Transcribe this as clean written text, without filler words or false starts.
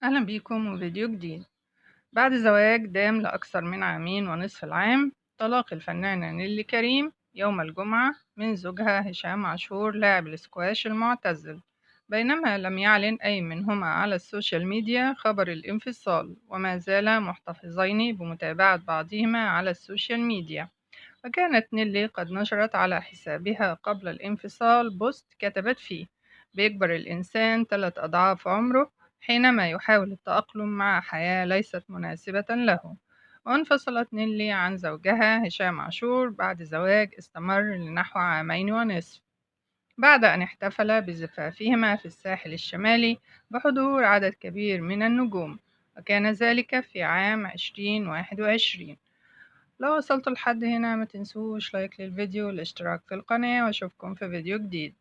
أهلا بيكم وفيديو جديد. بعد زواج دام لأكثر من عامين ونصف العام، طلاق الفنانة نيللي كريم يوم الجمعة من زوجها هشام عاشور لاعب الاسكواش المعتزل، بينما لم يعلن أي منهما على السوشيال ميديا خبر الانفصال، وما زالا محتفظين بمتابعة بعضهما على السوشيال ميديا. وكانت نيللي قد نشرت على حسابها قبل الانفصال بوست كتبت فيه: بيكبر الإنسان 3 أضعاف عمره حينما يحاول التأقلم مع حياة ليست مناسبة له. وانفصلت نيللي عن زوجها هشام عاشور بعد زواج استمر لنحو عامين ونصف، بعد أن احتفل بزفافهما في الساحل الشمالي بحضور عدد كبير من النجوم، وكان ذلك في عام 2021. لو وصلتوا لحد هنا ما تنسوش لايك للفيديو والاشتراك في القناة، واشوفكم في فيديو جديد.